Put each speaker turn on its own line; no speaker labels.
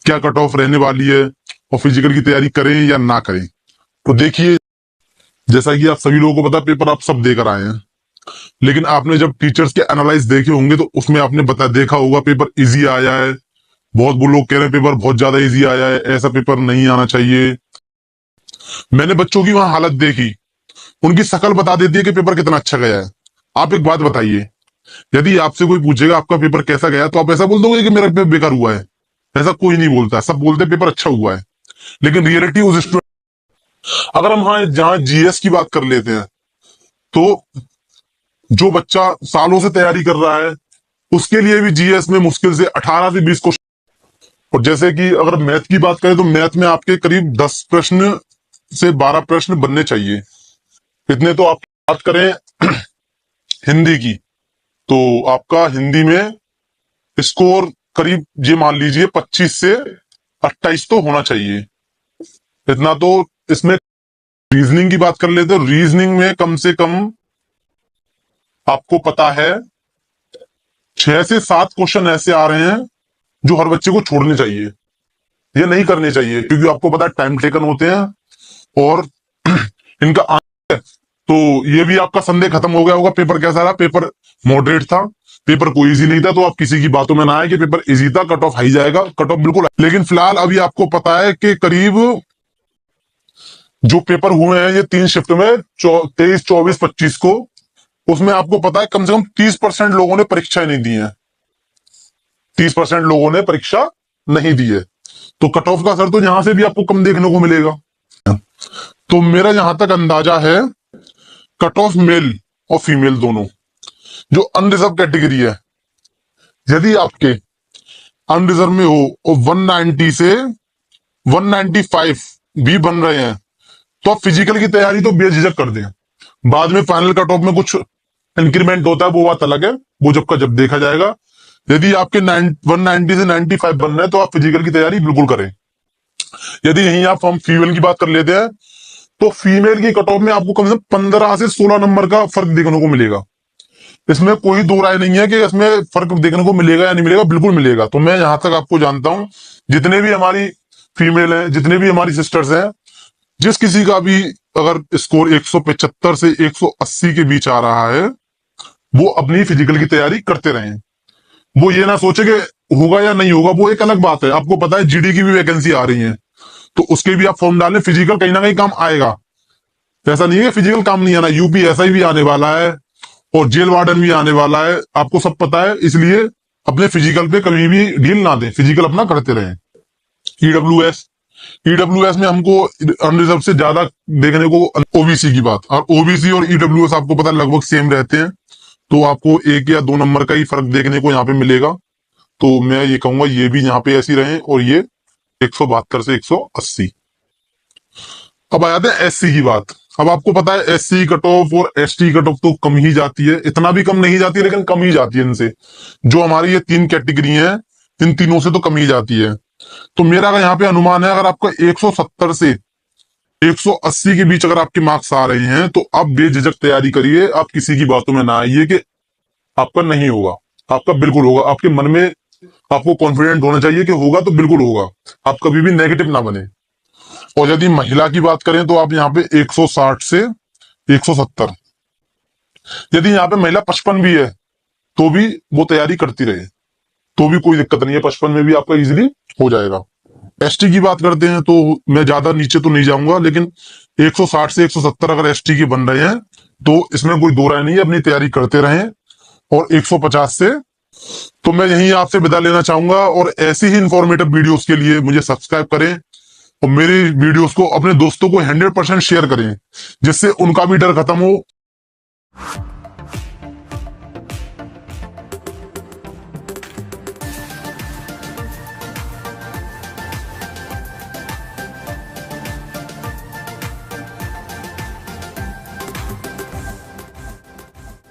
क्या cut off रहने वाली है और फिजिकल की तैयारी करें या ना करें। तो देखिए, जैसा कि आप सभी लोगों को पता है, पेपर आप सब देकर आए हैं, लेकिन आपने जब टीचर्स के एनालाइज देखे होंगे तो उसमें आपने देखा होगा पेपर इजी आया है। बहुत वो लोग कह रहे हैं पेपर बहुत ज्यादा इजी आया है, ऐसा पेपर नहीं आना चाहिए। मैंने बच्चों की वहां हालत देखी, उनकी शकल बता देती है कि पेपर कितना अच्छा गया है। आप एक बात बताइए, यदि आपसे कोई पूछेगा आपका पेपर कैसा गया, तो आप ऐसा बोल दोगे कि मेरा पेपर बेकार हुआ है? ऐसा कोई नहीं बोलता, सब बोलते पेपर अच्छा हुआ है। लेकिन रियलिटी उस स्टूडेंट, अगर हम हाँ जहां जीएस की बात कर लेते हैं, तो जो बच्चा सालों से तैयारी कर रहा है उसके लिए भी जीएस में मुश्किल से 18 से 20 क्वेश्चन। और जैसे कि अगर मैथ की बात करें तो मैथ में आपके करीब 10 प्रश्न से 12 प्रश्न बनने चाहिए, इतने तो आप बात करें हिंदी की, तो आपका हिंदी में स्कोर करीब ये मान लीजिए 25 से 28 तो होना चाहिए, इतना तो। इसमें रीजनिंग की बात कर लेते हैं, रीजनिंग में कम से कम आपको पता है 6 से 7 क्वेश्चन ऐसे आ रहे हैं जो हर बच्चे को छोड़ने चाहिए, ये नहीं करने चाहिए, क्योंकि आपको पता है टाइम टेकन होते हैं और इनका आंसर। तो ये भी आपका संदेह खत्म हो गया होगा पेपर कैसा रहा। पेपर मॉडरेट था, पेपर कोई इजी नहीं था, तो आप किसी की बातों में ना आए कि पेपर इजी था, कट ऑफ हाई जाएगा, कट ऑफ बिल्कुल। लेकिन फिलहाल अभी आपको पता है कि करीब जो पेपर हुए हैं ये 3 शिफ्ट में 23, 24, 25 को, उसमें आपको पता है कम से कम 30% लोगों ने परीक्षाएं नहीं दी है, 30% लोगों ने परीक्षा नहीं दी है। तो कट ऑफ का असर तो यहां से भी आपको कम देखने को मिलेगा। तो मेरा जहां तक अंदाजा है, कट ऑफ मेल और फीमेल दोनों, जो अनरिजर्व कैटेगरी है, यदि आपके अनरिजर्व में हो और 190 से 195 भी बन रहे हैं, तो आप फिजिकल की तैयारी तो बेझिझक कर दें। बाद में फाइनल कट ऑफ में कुछ इंक्रीमेंट होता है, वो बात अलग है, वो जब का जब देखा जाएगा। यदि आपके 190 से 95 बन रहे हैं तो आप फिजिकल की तैयारी बिल्कुल करें। यदि यहीं आप हम फीमेल की बात कर लेते हैं, तो फीमेल की कट ऑफ में आपको कम से कम 15 से 16 नंबर का फर्क देखने को मिलेगा। इसमें कोई दो राय नहीं है कि इसमें फर्क देखने को मिलेगा या नहीं मिलेगा, बिल्कुल मिलेगा। तो मैं यहां तक आपको जानता हूं, जितने भी हमारी फीमेल हैं, जितने भी हमारी सिस्टर्स हैं, जिस किसी का भी अगर स्कोर 175 से 180 के बीच आ रहा है, वो अपनी फिजिकल की तैयारी करते रहें। वो ये ना सोचे कि होगा या नहीं होगा, वो एक अलग बात है। आपको पता है जीडी की भी वैकेंसी आ रही है, तो उसके भी आप फॉर्म डालें, फिजिकल कहीं ना कहीं काम आएगा। ऐसा नहीं है कि फिजिकल काम नहीं आना, यूपीएसआई भी आने वाला है और जेल वार्डन भी आने वाला है, आपको सब पता है। इसलिए अपने फिजिकल पे कभी भी ढील ना दें, फिजिकल अपना करते रहें। ईडब्ल्यूएस, ईडब्ल्यूएस में हमको अनरिजर्व से ज्यादा देखने को ओबीसी की बात, और ओबीसी और ईडब्ल्यूएस आपको पता लगभग सेम रहते हैं, तो आपको 1 या 2 नंबर का ही फर्क देखने को यहाँ पे मिलेगा। तो मैं ये कहूंगा ये भी यहाँ पे ऐसी रहे, और ये 172 से 180। अब आ जाते हैं एससी की बात। अब आपको पता है एससी कट ऑफ और एसटी कट ऑफ तो कम ही जाती है, इतना भी कम नहीं जाती है, लेकिन कम ही जाती है इनसे। जो हमारी ये 3 कैटेगरी है, इन तीनों से तो कम ही जाती है। तो मेरा अगर यहाँ पे अनुमान है, अगर आपका 170 से 180 के बीच अगर आपके मार्क्स आ रहे हैं, तो आप बेझिझक तैयारी करिए, आप किसी की बातों में ना आइए कि आपका नहीं होगा। आपका बिल्कुल होगा, आपके मन में आपको कॉन्फिडेंट होना चाहिए कि होगा तो बिल्कुल होगा, आप कभी भी नेगेटिव ना बने। और यदि महिला की बात करें तो आप यहाँ पे 160 से 170, यदि यहाँ पे महिला 55 भी है तो भी वो तैयारी करती रहे, तो भी कोई दिक्कत नहीं है, 55 में भी आपका इजीली हो जाएगा। एसटी की बात करते हैं तो मैं ज्यादा नीचे तो नहीं जाऊंगा, लेकिन 160 से 170 अगर एसटी के बन रहे हैं तो इसमें कोई दो राय नहीं है, अपनी तैयारी करते रहें। और 150 से, तो मैं यहीं आपसे विदा लेना चाहूंगा। और ऐसी ही इंफॉर्मेटिव वीडियोस के लिए मुझे सब्सक्राइब करें और मेरी वीडियोस को अपने दोस्तों को 100% शेयर करें, जिससे उनका भी डर खत्म हो।